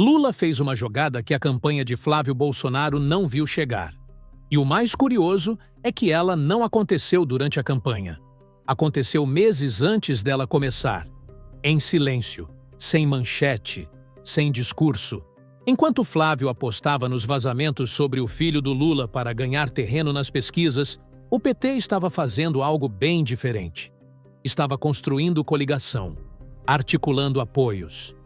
Lula fez uma jogada que a campanha de Flávio Bolsonaro não viu chegar. E o mais curioso é que ela não aconteceu durante a campanha. Aconteceu meses antes dela começar. Em silêncio, sem manchete, sem discurso. Enquanto Flávio apostava nos vazamentos sobre o filho do Lula para ganhar terreno nas pesquisas, o PT estava fazendo algo bem diferente. Estava construindo coligação, articulando apoios,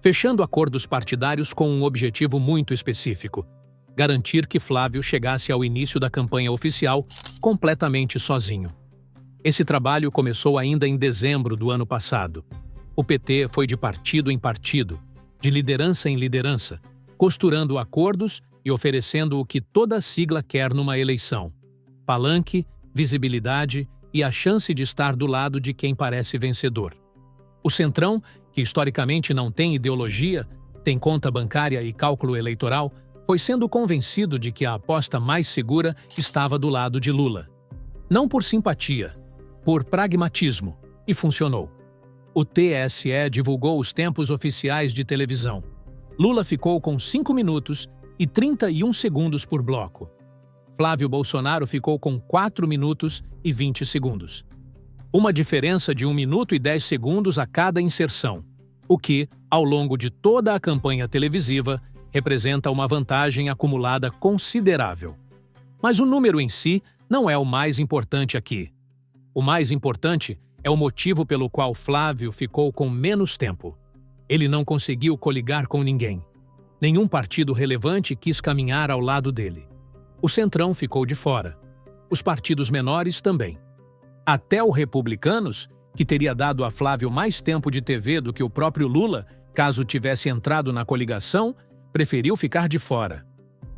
fechando acordos partidários com um objetivo muito específico: garantir que Flávio chegasse ao início da campanha oficial completamente sozinho. Esse trabalho começou ainda em dezembro do ano passado. O PT foi de partido em partido, de liderança em liderança, costurando acordos e oferecendo o que toda sigla quer numa eleição: palanque, visibilidade e a chance de estar do lado de quem parece vencedor. O Centrão, que historicamente não tem ideologia, tem conta bancária e cálculo eleitoral, foi sendo convencido de que a aposta mais segura estava do lado de Lula. Não por simpatia, por pragmatismo, e funcionou. O TSE divulgou os tempos oficiais de televisão. Lula ficou com 5 minutos e 31 segundos por bloco. Flávio Bolsonaro ficou com 4 minutos e 20 segundos. Uma diferença de 1 minuto e 10 segundos a cada inserção, o que, ao longo de toda a campanha televisiva, representa uma vantagem acumulada considerável. Mas o número em si não é o mais importante aqui. O mais importante é o motivo pelo qual Flávio ficou com menos tempo. Ele não conseguiu coligar com ninguém. Nenhum partido relevante quis caminhar ao lado dele. O Centrão ficou de fora. Os partidos menores também. Até o Republicanos, que teria dado a Flávio mais tempo de TV do que o próprio Lula, caso tivesse entrado na coligação, preferiu ficar de fora.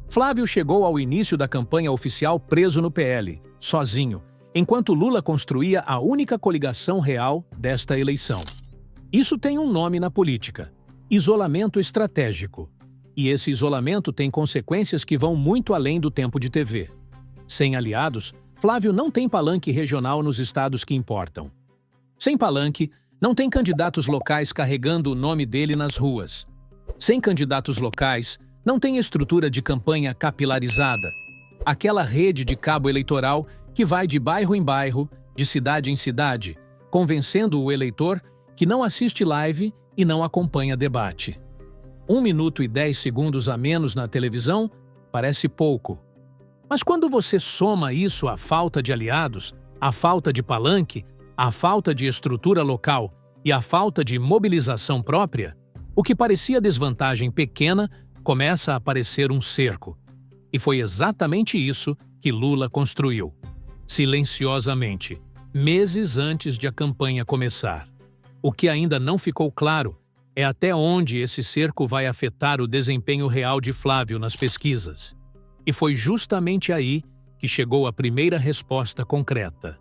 Flávio chegou ao início da campanha oficial preso no PL, sozinho, enquanto Lula construía a única coligação real desta eleição. Isso tem um nome na política: isolamento estratégico. E esse isolamento tem consequências que vão muito além do tempo de TV. Sem aliados, Flávio não tem palanque regional nos estados que importam. Sem palanque, não tem candidatos locais carregando o nome dele nas ruas. Sem candidatos locais, não tem estrutura de campanha capilarizada. Aquela rede de cabo eleitoral que vai de bairro em bairro, de cidade em cidade, convencendo o eleitor que não assiste live e não acompanha debate. 1 minuto e 10 segundos a menos na televisão parece pouco. Mas quando você soma isso à falta de aliados, à falta de palanque, à falta de estrutura local e à falta de mobilização própria, o que parecia desvantagem pequena começa a parecer um cerco. E foi exatamente isso que Lula construiu, silenciosamente, meses antes de a campanha começar. O que ainda não ficou claro é até onde esse cerco vai afetar o desempenho real de Flávio nas pesquisas. E foi justamente aí que chegou a primeira resposta concreta.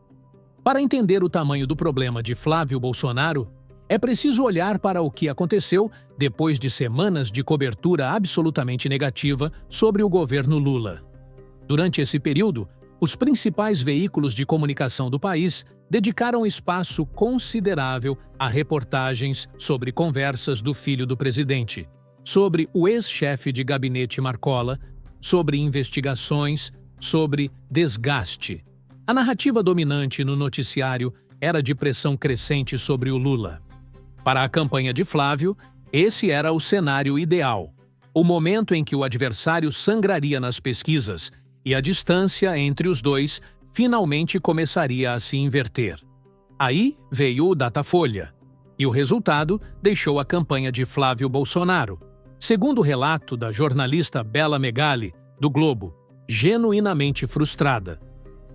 Para entender o tamanho do problema de Flávio Bolsonaro, é preciso olhar para o que aconteceu depois de semanas de cobertura absolutamente negativa sobre o governo Lula. Durante esse período, os principais veículos de comunicação do país dedicaram espaço considerável a reportagens sobre conversas do filho do presidente, sobre o ex-chefe de gabinete Marcola, sobre investigações, sobre desgaste. A narrativa dominante no noticiário era de pressão crescente sobre o Lula. Para a campanha de Flávio, esse era o cenário ideal, o momento em que o adversário sangraria nas pesquisas e a distância entre os dois finalmente começaria a se inverter. Aí veio o Datafolha, e o resultado deixou a campanha de Flávio Bolsonaro, segundo o relato da jornalista Bela Megali, do Globo, genuinamente frustrada.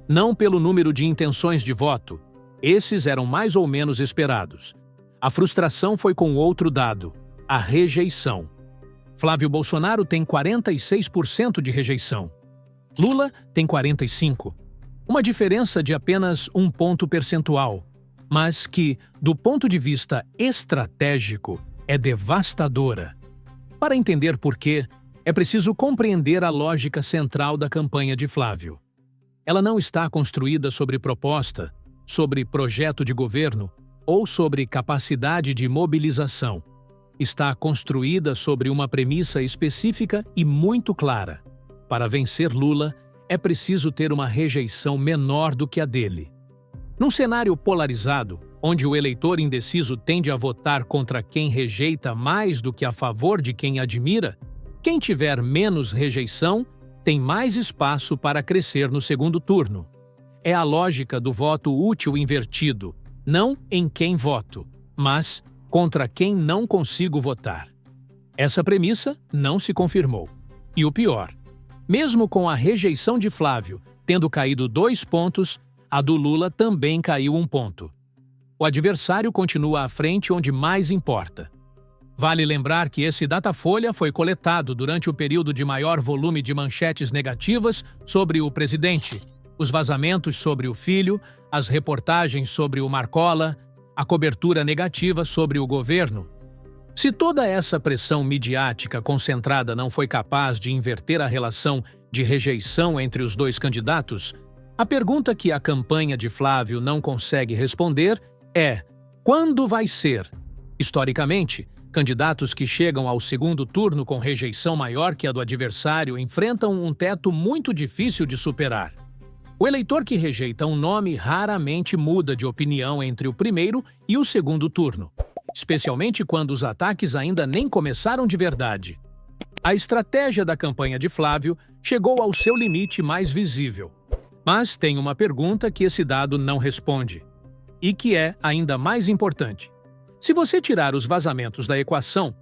Não pelo número de intenções de voto, esses eram mais ou menos esperados. A frustração foi com outro dado: a rejeição. Flávio Bolsonaro tem 46% de rejeição. Lula tem 45%. Uma diferença de apenas 1 ponto percentual, mas que, do ponto de vista estratégico, é devastadora. Para entender por quê, é preciso compreender a lógica central da campanha de Flávio. Ela não está construída sobre proposta, sobre projeto de governo ou sobre capacidade de mobilização. está construída sobre uma premissa específica e muito clara. Para vencer Lula, é preciso ter uma rejeição menor do que a dele. Num cenário polarizado, onde o eleitor indeciso tende a votar contra quem rejeita mais do que a favor de quem admira, quem tiver menos rejeição tem mais espaço para crescer no segundo turno. É a lógica do voto útil invertido, não em quem voto, mas contra quem não consigo votar. Essa premissa não se confirmou. E o pior, mesmo com a rejeição de Flávio tendo caído 2 pontos, a do Lula também caiu 1 ponto. O adversário continua à frente onde mais importa. Vale lembrar que esse Datafolha foi coletado durante o período de maior volume de manchetes negativas sobre o presidente, os vazamentos sobre o filho, as reportagens sobre o Marcola, a cobertura negativa sobre o governo. Se toda essa pressão midiática concentrada não foi capaz de inverter a relação de rejeição entre os dois candidatos, a pergunta que a campanha de Flávio não consegue responder é: quando vai ser? Historicamente, candidatos que chegam ao segundo turno com rejeição maior que a do adversário enfrentam um teto muito difícil de superar. O eleitor que rejeita um nome raramente muda de opinião entre o primeiro e o segundo turno, especialmente quando os ataques ainda nem começaram de verdade. A estratégia da campanha de Flávio chegou ao seu limite mais visível. Mas tem uma pergunta que esse dado não responde, e que é ainda mais importante. Se você tirar os vazamentos da equação,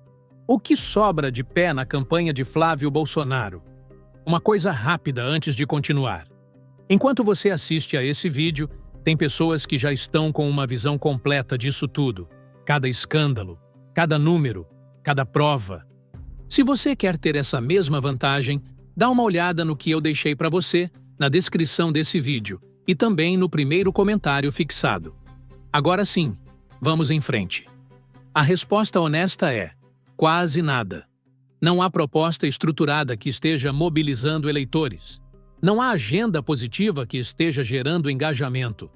o que sobra de pé na campanha de Flávio Bolsonaro? Uma coisa rápida antes de continuar. Enquanto você assiste a esse vídeo, tem pessoas que já estão com uma visão completa disso tudo. Cada escândalo, cada número, cada prova. Se você quer ter essa mesma vantagem, dá uma olhada no que eu deixei para você na descrição desse vídeo e também no primeiro comentário fixado. Agora sim, vamos em frente. A resposta honesta é: quase nada. Não há proposta estruturada que esteja mobilizando eleitores. Não há agenda positiva que esteja gerando engajamento.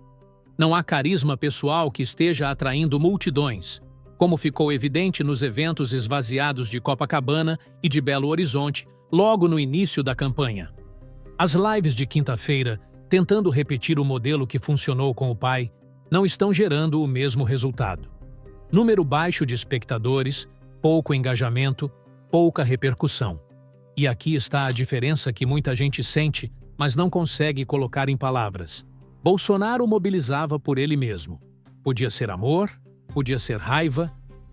Não há carisma pessoal que esteja atraindo multidões, como ficou evidente nos eventos esvaziados de Copacabana e de Belo Horizonte logo no início da campanha. As lives de quinta-feira, tentando repetir o modelo que funcionou com o pai, não estão gerando o mesmo resultado. Número baixo de espectadores, pouco engajamento, pouca repercussão. E aqui está a diferença que muita gente sente, mas não consegue colocar em palavras. Bolsonaro mobilizava por ele mesmo. Podia ser amor, podia ser raiva,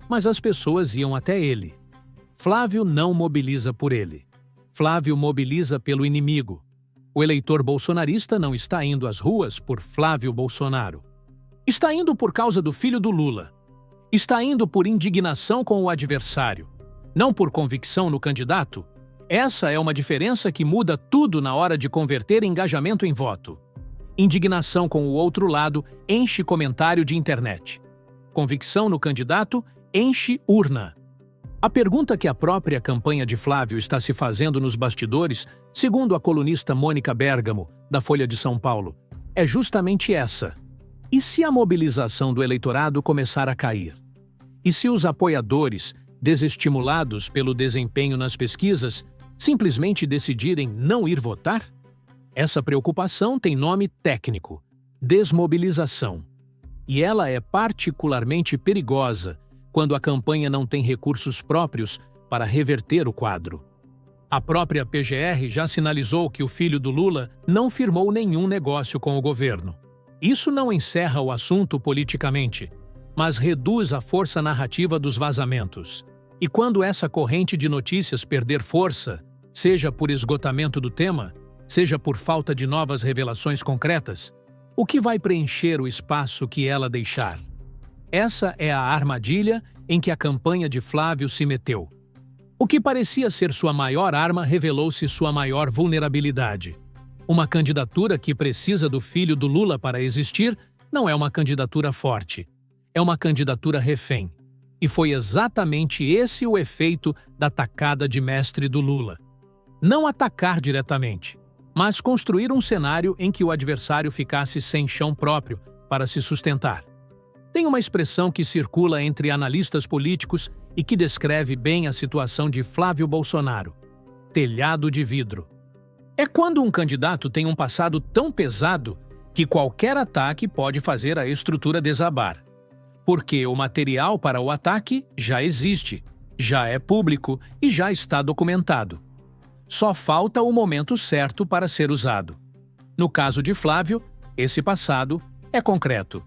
mas as pessoas iam até ele. Flávio não mobiliza por ele. Flávio mobiliza pelo inimigo. O eleitor bolsonarista não está indo às ruas por Flávio Bolsonaro. Está indo por causa do filho do Lula. Está indo por indignação com o adversário, não por convicção no candidato. Essa é uma diferença que muda tudo na hora de converter engajamento em voto. Indignação com o outro lado enche comentário de internet. Convicção no candidato enche urna. A pergunta que a própria campanha de Flávio está se fazendo nos bastidores, segundo a colunista Mônica Bergamo, da Folha de São Paulo, é justamente essa. E se a mobilização do eleitorado começar a cair? E se os apoiadores, desestimulados pelo desempenho nas pesquisas, simplesmente decidirem não ir votar? Essa preocupação tem nome técnico: desmobilização. E ela é particularmente perigosa quando a campanha não tem recursos próprios para reverter o quadro. A própria PGR já sinalizou que o filho do Lula não firmou nenhum negócio com o governo. Isso não encerra o assunto politicamente, mas reduz a força narrativa dos vazamentos. E quando essa corrente de notícias perder força, seja por esgotamento do tema, seja por falta de novas revelações concretas, o que vai preencher o espaço que ela deixar? Essa é a armadilha em que a campanha de Flávio se meteu. O que parecia ser sua maior arma revelou-se sua maior vulnerabilidade. Uma candidatura que precisa do filho do Lula para existir não é uma candidatura forte, é uma candidatura refém. E foi exatamente esse o efeito da tacada de mestre do Lula. Não atacar diretamente, mas construir um cenário em que o adversário ficasse sem chão próprio para se sustentar. Tem uma expressão que circula entre analistas políticos e que descreve bem a situação de Flávio Bolsonaro. Telhado de vidro. É quando um candidato tem um passado tão pesado que qualquer ataque pode fazer a estrutura desabar. Porque o material para o ataque já existe, já é público e já está documentado. Só falta o momento certo para ser usado. No caso de Flávio, esse passado é concreto.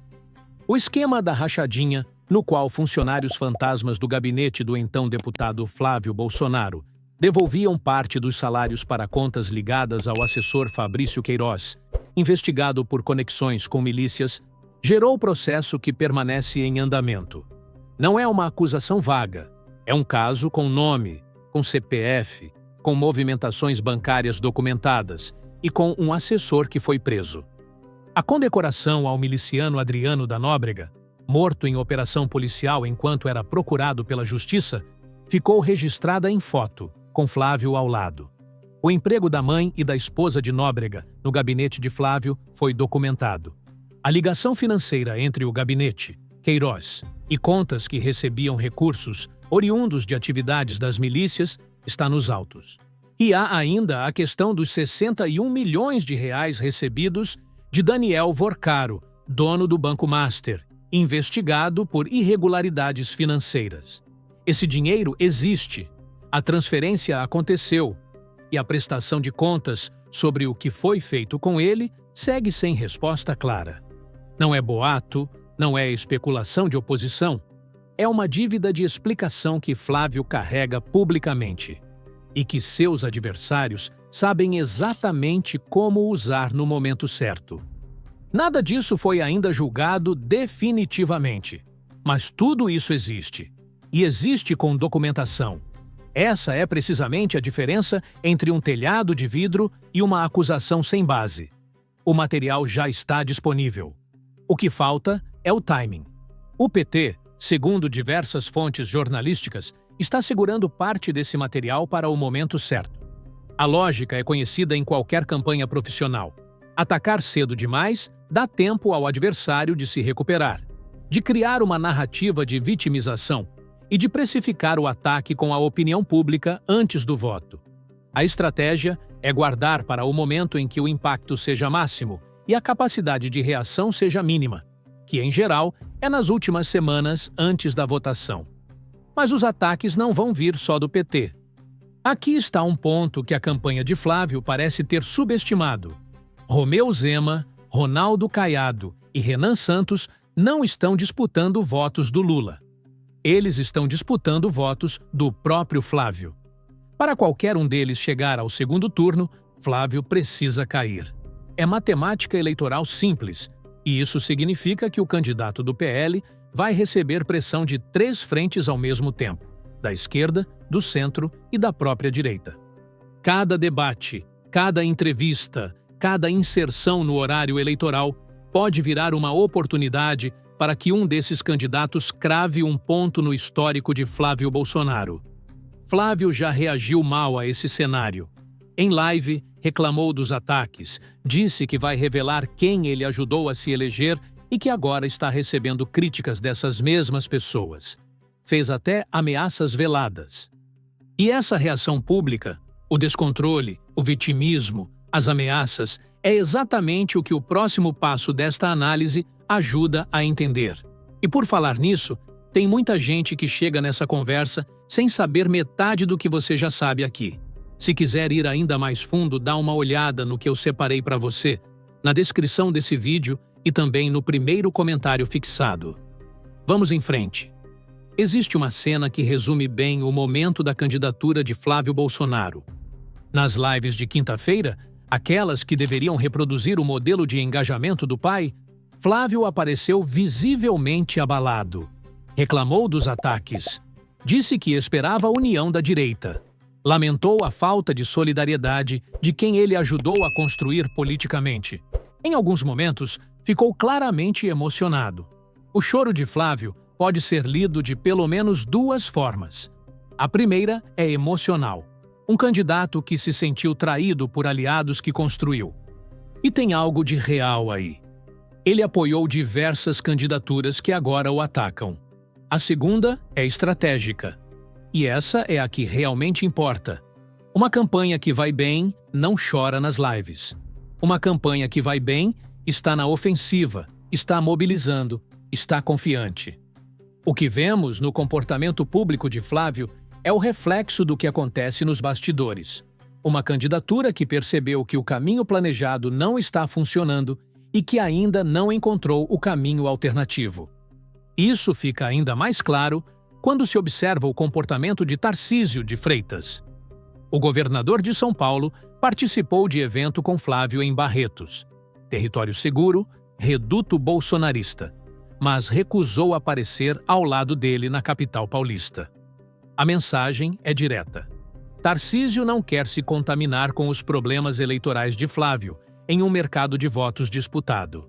O esquema da rachadinha, no qual funcionários fantasmas do gabinete do então deputado Flávio Bolsonaro devolviam parte dos salários para contas ligadas ao assessor Fabrício Queiroz, investigado por conexões com milícias, gerou o processo que permanece em andamento. Não é uma acusação vaga, é um caso com nome, com CPF, com movimentações bancárias documentadas e com um assessor que foi preso. A condecoração ao miliciano Adriano da Nóbrega, morto em operação policial enquanto era procurado pela Justiça, ficou registrada em foto, com Flávio ao lado. O emprego da mãe e da esposa de Nóbrega no gabinete de Flávio foi documentado. A ligação financeira entre o gabinete, Queiroz, e contas que recebiam recursos oriundos de atividades das milícias está nos autos. E há ainda a questão dos 61 milhões de reais recebidos de Daniel Vorcaro, dono do Banco Master, investigado por irregularidades financeiras. Esse dinheiro existe, a transferência aconteceu e a prestação de contas sobre o que foi feito com ele segue sem resposta clara. Não é boato, não é especulação de oposição, é uma dívida de explicação que Flávio carrega publicamente e que seus adversários sabem exatamente como usar no momento certo. Nada disso foi ainda julgado definitivamente, mas tudo isso existe, e existe com documentação. Essa é precisamente a diferença entre um telhado de vidro e uma acusação sem base. O material já está disponível. O que falta é o timing. O PT, segundo diversas fontes jornalísticas, está segurando parte desse material para o momento certo. A lógica é conhecida em qualquer campanha profissional. Atacar cedo demais dá tempo ao adversário de se recuperar, de criar uma narrativa de vitimização e de precificar o ataque com a opinião pública antes do voto. A estratégia é guardar para o momento em que o impacto seja máximo e a capacidade de reação seja mínima, que, em geral, é nas últimas semanas antes da votação. Mas os ataques não vão vir só do PT. Aqui está um ponto que a campanha de Flávio parece ter subestimado. Romeu Zema, Ronaldo Caiado e Renan Santos não estão disputando votos do Lula. Eles estão disputando votos do próprio Flávio. Para qualquer um deles chegar ao segundo turno, Flávio precisa cair. É matemática eleitoral simples, e isso significa que o candidato do PL vai receber pressão de 3 frentes ao mesmo tempo, da esquerda, do centro e da própria direita. Cada debate, cada entrevista, cada inserção no horário eleitoral pode virar uma oportunidade para que um desses candidatos crave um ponto no histórico de Flávio Bolsonaro. Flávio já reagiu mal a esse cenário. Em live, reclamou dos ataques, disse que vai revelar quem ele ajudou a se eleger e que agora está recebendo críticas dessas mesmas pessoas. Fez até ameaças veladas. E essa reação pública, o descontrole, o vitimismo, as ameaças, é exatamente o que o próximo passo desta análise ajuda a entender. E por falar nisso, tem muita gente que chega nessa conversa sem saber metade do que você já sabe aqui. Se quiser ir ainda mais fundo, dá uma olhada no que eu separei para você, na descrição desse vídeo e também no primeiro comentário fixado. Vamos em frente. Existe uma cena que resume bem o momento da candidatura de Flávio Bolsonaro. Nas lives de quinta-feira, aquelas que deveriam reproduzir o modelo de engajamento do pai, Flávio apareceu visivelmente abalado. Reclamou dos ataques. Disse que esperava a união da direita. Lamentou a falta de solidariedade de quem ele ajudou a construir politicamente. Em alguns momentos, ficou claramente emocionado. O choro de Flávio pode ser lido de pelo menos 2 formas. A primeira é emocional. Um candidato que se sentiu traído por aliados que construiu. E tem algo de real aí. Ele apoiou diversas candidaturas que agora o atacam. A segunda é estratégica. E essa é a que realmente importa. Uma campanha que vai bem não chora nas lives. Uma campanha que vai bem está na ofensiva, está mobilizando, está confiante. O que vemos no comportamento público de Flávio é o reflexo do que acontece nos bastidores. Uma candidatura que percebeu que o caminho planejado não está funcionando e que ainda não encontrou o caminho alternativo. Isso fica ainda mais claro quando se observa o comportamento de Tarcísio de Freitas. O governador de São Paulo participou de evento com Flávio em Barretos, território seguro, reduto bolsonarista, mas recusou aparecer ao lado dele na capital paulista. A mensagem é direta. Tarcísio não quer se contaminar com os problemas eleitorais de Flávio em um mercado de votos disputado.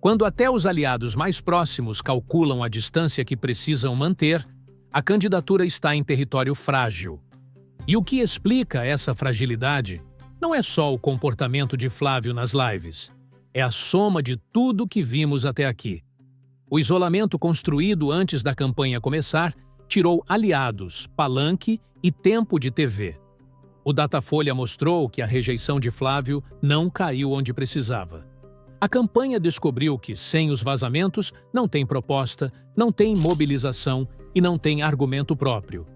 Quando até os aliados mais próximos calculam a distância que precisam manter, a candidatura está em território frágil. E o que explica essa fragilidade não é só o comportamento de Flávio nas lives, é a soma de tudo que vimos até aqui. O isolamento construído antes da campanha começar tirou aliados, palanque e tempo de TV. O Datafolha mostrou que a rejeição de Flávio não caiu onde precisava. A campanha descobriu que, sem os vazamentos, não tem proposta, não tem mobilização e não tem argumento próprio.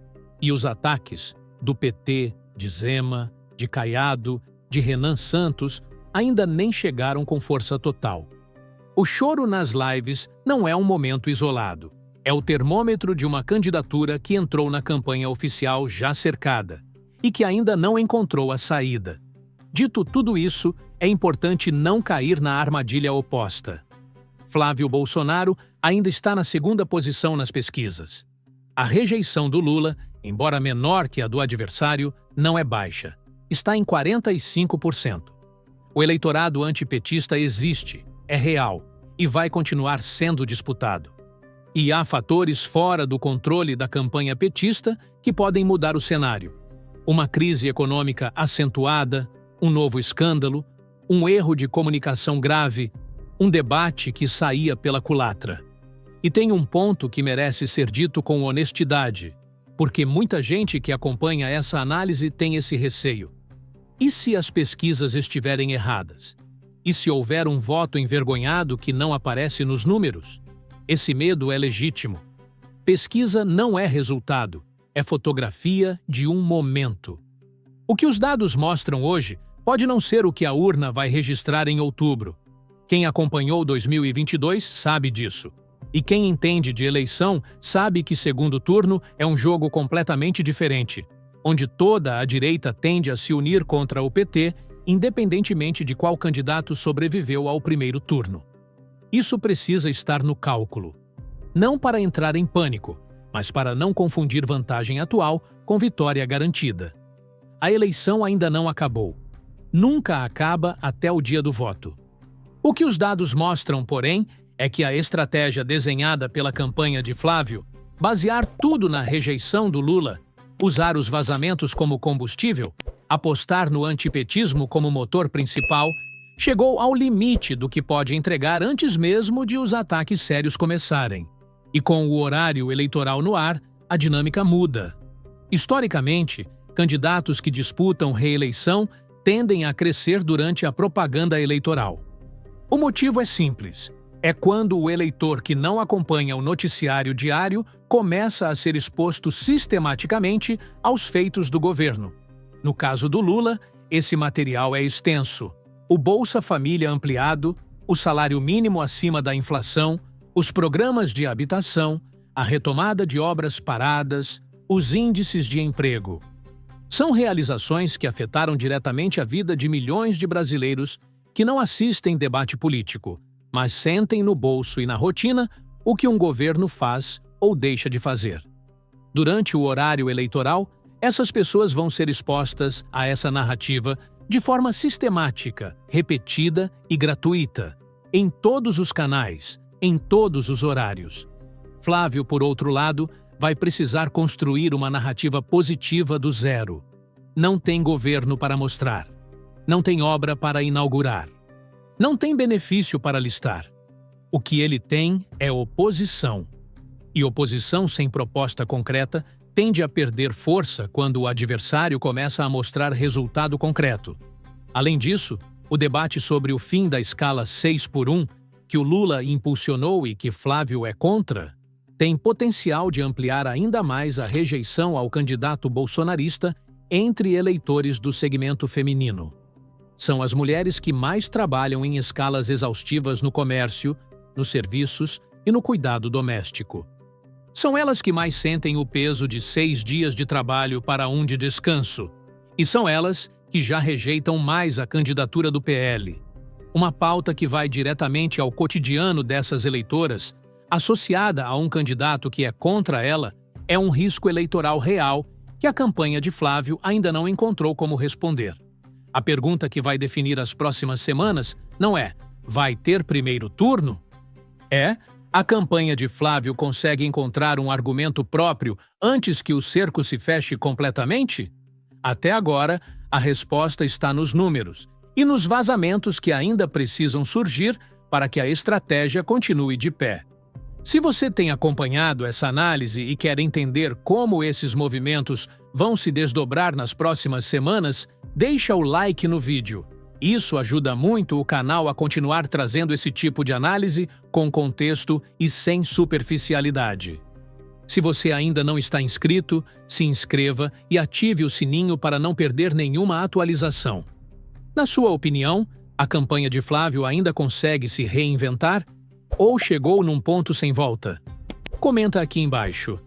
E os ataques do PT, de Zema, de Caiado, de Renan Santos, ainda nem chegaram com força total. O choro nas lives não é um momento isolado. É o termômetro de uma candidatura que entrou na campanha oficial já cercada e que ainda não encontrou a saída. Dito tudo isso, é importante não cair na armadilha oposta. Flávio Bolsonaro ainda está na segunda posição nas pesquisas. A rejeição do Lula, embora menor que a do adversário, não é baixa. Está em 45%. O eleitorado antipetista existe, é real e vai continuar sendo disputado. E há fatores fora do controle da campanha petista que podem mudar o cenário. Uma crise econômica acentuada, um novo escândalo, um erro de comunicação grave, um debate que saía pela culatra. E tem um ponto que merece ser dito com honestidade, porque muita gente que acompanha essa análise tem esse receio. E se as pesquisas estiverem erradas? E se houver um voto envergonhado que não aparece nos números? Esse medo é legítimo. Pesquisa não é resultado, é fotografia de um momento. O que os dados mostram hoje pode não ser o que a urna vai registrar em outubro. Quem acompanhou 2022 sabe disso. E quem entende de eleição sabe que segundo turno é um jogo completamente diferente, onde toda a direita tende a se unir contra o PT, independentemente de qual candidato sobreviveu ao primeiro turno. Isso precisa estar no cálculo. Não para entrar em pânico, mas para não confundir vantagem atual com vitória garantida. A eleição ainda não acabou. Nunca acaba até o dia do voto. O que os dados mostram, porém, é que a estratégia desenhada pela campanha de Flávio, basear tudo na rejeição do Lula, usar os vazamentos como combustível, apostar no antipetismo como motor principal, chegou ao limite do que pode entregar antes mesmo de os ataques sérios começarem. E com o horário eleitoral no ar, a dinâmica muda. Historicamente, candidatos que disputam reeleição tendem a crescer durante a propaganda eleitoral. O motivo é simples. É quando o eleitor que não acompanha o noticiário diário começa a ser exposto sistematicamente aos feitos do governo. No caso do Lula, esse material é extenso. O Bolsa Família ampliado, o salário mínimo acima da inflação, os programas de habitação, a retomada de obras paradas, os índices de emprego. São realizações que afetaram diretamente a vida de milhões de brasileiros que não assistem debate político, mas sentem no bolso e na rotina o que um governo faz ou deixa de fazer. Durante o horário eleitoral, essas pessoas vão ser expostas a essa narrativa de forma sistemática, repetida e gratuita, em todos os canais, em todos os horários. Flávio, por outro lado, vai precisar construir uma narrativa positiva do zero. Não tem governo para mostrar. Não tem obra para inaugurar. Não tem benefício para listar. O que ele tem é oposição. E oposição sem proposta concreta tende a perder força quando o adversário começa a mostrar resultado concreto. Além disso, o debate sobre o fim da escala 6x1, que o Lula impulsionou e que Flávio é contra, tem potencial de ampliar ainda mais a rejeição ao candidato bolsonarista entre eleitores do segmento feminino. São as mulheres que mais trabalham em escalas exaustivas no comércio, nos serviços e no cuidado doméstico. São elas que mais sentem o peso de 6 dias de trabalho para 1 de descanso. E são elas que já rejeitam mais a candidatura do PL. Uma pauta que vai diretamente ao cotidiano dessas eleitoras, associada a um candidato que é contra ela, é um risco eleitoral real que a campanha de Flávio ainda não encontrou como responder. A pergunta que vai definir as próximas semanas não é: vai ter primeiro turno? A campanha de Flávio consegue encontrar um argumento próprio antes que o cerco se feche completamente? Até agora, a resposta está nos números e nos vazamentos que ainda precisam surgir para que a estratégia continue de pé. Se você tem acompanhado essa análise e quer entender como esses movimentos vão se desdobrar nas próximas semanas, deixa o like no vídeo. Isso ajuda muito o canal a continuar trazendo esse tipo de análise com contexto e sem superficialidade. Se você ainda não está inscrito, se inscreva e ative o sininho para não perder nenhuma atualização. Na sua opinião, a campanha de Flávio ainda consegue se reinventar? Ou chegou num ponto sem volta? Comenta aqui embaixo.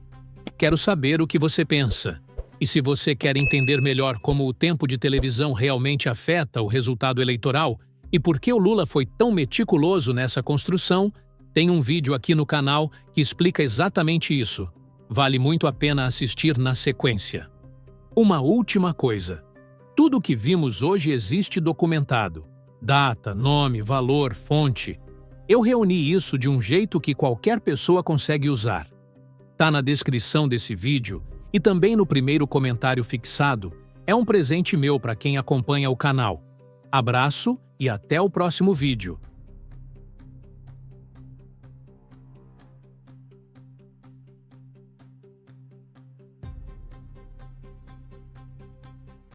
Quero saber o que você pensa. E se você quer entender melhor como o tempo de televisão realmente afeta o resultado eleitoral e por que o Lula foi tão meticuloso nessa construção, tem um vídeo aqui no canal que explica exatamente isso. Vale muito a pena assistir na sequência. Uma última coisa. Tudo o que vimos hoje existe documentado. Data, nome, valor, fonte. Eu reuni isso de um jeito que qualquer pessoa consegue usar. Tá na descrição desse vídeo e também no primeiro comentário fixado. É um presente meu para quem acompanha o canal. Abraço e até o próximo vídeo.